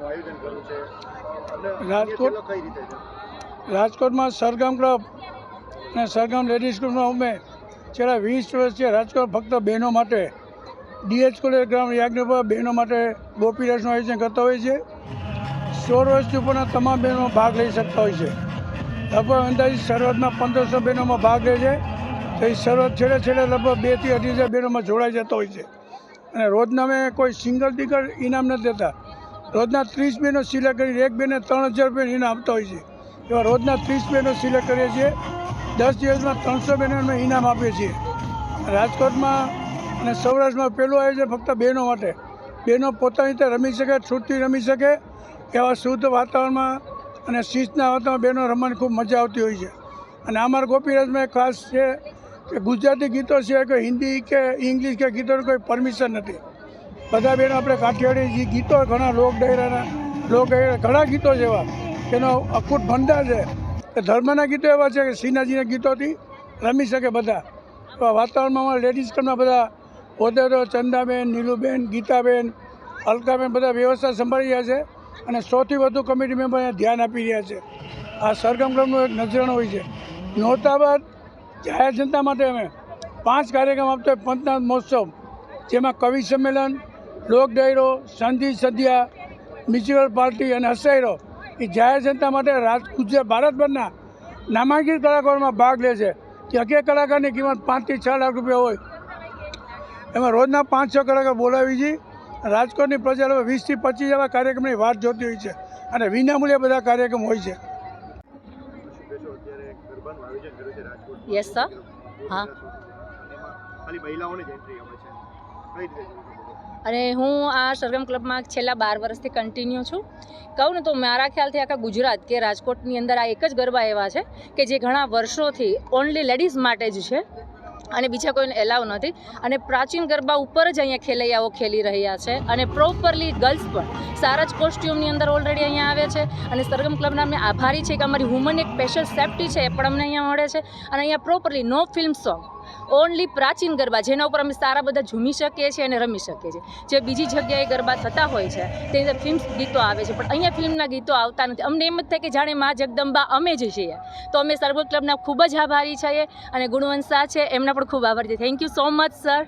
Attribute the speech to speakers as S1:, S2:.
S1: કાર્યક્રમનું આયોજન કર્યું છે અને
S2: રાજકોટ
S1: કઈ રીતે છે?
S2: રાજકોટમાં સરગમ ક્લબ અને સરગમ લેડીઝ ક્લબમાં અમે છેલ્લા 20 વર્ષથી રાજકોટ ફક્ત બહેનો માટે ડીએચ કોલેજ ગ્રાઉન્ડ યાજ્ઞ બહેનો માટે ગોપીરસનું આયોજન કરતા હોય છે. 16 વર્ષથી ઉપરના તમામ બહેનો ભાગ લઈ શકતા હોય છે. લગભગ અંદાજિત શરૂઆતમાં 1500 બહેનોમાં ભાગ લે છે. તો એ શરૂઆત છેલ્લે લગભગ 2 થી 2.5 બહેનોમાં જોડાઈ જતા હોય છે. અને રોજના અમે કોઈ સિંગલ ટિકટ ઇનામ નથી દેતા. રોજના 30 બહેનો સિલેક્ટ કરી એક બહેને 3000 રૂપિયા ઇનામ આપતા હોય છે. એવા રોજના 30 બહેનો સિલેક્ટ કરીએ છીએ. 10 દિવસમાં 300 બહેનોને અમે ઇનામ આપીએ છીએ. રાજકોટમાં અને સૌરાષ્ટ્રમાં પહેલું આયોજન ફક્ત બહેનો માટે. બહેનો પોતાની રીતે રમી શકે, છૂટથી રમી શકે એવા શુદ્ધ વાતાવરણમાં અને શિસ્તના વાતાવરણમાં બહેનો રમવાની ખૂબ મજા આવતી હોય છે. અને અમારા ગોપીરસમાં ખાસ છે કે ગુજરાતી ગીતો સિવાય કોઈ હિન્દી કે ઇંગ્લિશ કે ગીતોની કોઈ પરમિશન નથી. બધા બહેનો આપણે કાઠિયાવાડી જે ગીતો ઘણા લોક ડાયરા ઘણા ગીતો છે એવા એનો અખૂટ ભંડાર છે કે ધર્મના ગીતો એવા છે કે શ્રીનાથજીના ગીતોથી રમી શકે બધા. એવા વાતાવરણમાં અમારા લેડીઝ ક્લબના બધા હોદ્દેદારો ચંદાબેન, નીલુબેન, ગીતાબેન, અલકાબેન બધા વ્યવસ્થા સંભાળી રહ્યા છે અને 100થી વધુ કમિટી મેમ્બર ધ્યાન આપી રહ્યા છે. આ સરગમ ક્લબનું એક નજરાણું હોય છે. નોરતા બાદ જાહેર જનતા માટે અમે 5 કાર્યક્રમ આપતો હોય. પંચનાથ મહોત્સવ જેમાં કવિ સંમેલન, લોક ડાયરો, સંધિ સંધ્યા, મ્યુનિસિપલ પાર્ટી અને હસાયરો એ જાહેર જનતા માટે ગુજરાત ભારતભરના નામાંકિત કલાકારોમાં ભાગ લે છે. કે એક કલાકારની કિંમત 5 થી 6 લાખ રૂપિયા હોય. એમાં રોજના 5-6 કલાકાર બોલાવી છે. રાજકોટની પ્રજા 20 થી 25 એવા કાર્યક્રમની વાત જોતી હોય છે અને વિનામૂલ્યે બધા કાર્યક્રમ હોય છે.
S1: ગરબાનું આયોજન કર્યું છે રાજકોટ.
S3: Yes sir. હા.
S1: ખાલી મહિલાઓને જ એન્ટ્રી આપે છે. કઈ રીતે?
S3: અને હું આ સરગમ ક્લબમાં છેલ્લા 12 વર્ષથી કન્ટિન્યુ છું. કહું ને તો મારા ખ્યાલથી આખા ગુજરાત કે રાજકોટની અંદર આ એક જ ગરબા એવા છે કે જે ઘણા વર્ષોથી ઓનલી લેડીઝ માટે જ છે અને બીજા કોઈને એલાવ નથી. અને પ્રાચીન ગરબા ઉપર જ અહીંયા ખેલૈયાઓ ખેલી રહ્યા છે અને પ્રોપરલી ગર્લ્સ પણ સારા જ કોસ્ટ્યુમની અંદર ઓલરેડી અહીંયા આવે છે. અને સરગમ ક્લબના અમે આભારી છે કે અમારી વુમન એક સ્પેશિયલ સેફ્ટી છે એ પણ અમને અહીંયા મળે છે. અને અહીંયા પ્રોપરલી નો ફિલ્મ સોંગ, ઓનલી પ્રાચીન ગરબા જેના ઉપર અમે સારા બધા ઝૂમી શકીએ છીએ અને રમી શકીએ છીએ. જે બીજી જગ્યાએ ગરબા થતા હોય છે તેની અંદર ફિલ્મ ગીતો આવે છે પણ અહીંયા ફિલ્મના ગીતો આવતા નથી. અમને એમ જ થાય કે જાણે મા જગદંબા અમે જ છીએ. તો અમે સરગમ ક્લબના ખૂબ જ આભારી છીએ અને ગુણવંત શાહ છે એમના પણ ખૂબ આભાર છે. Thank you so much sir.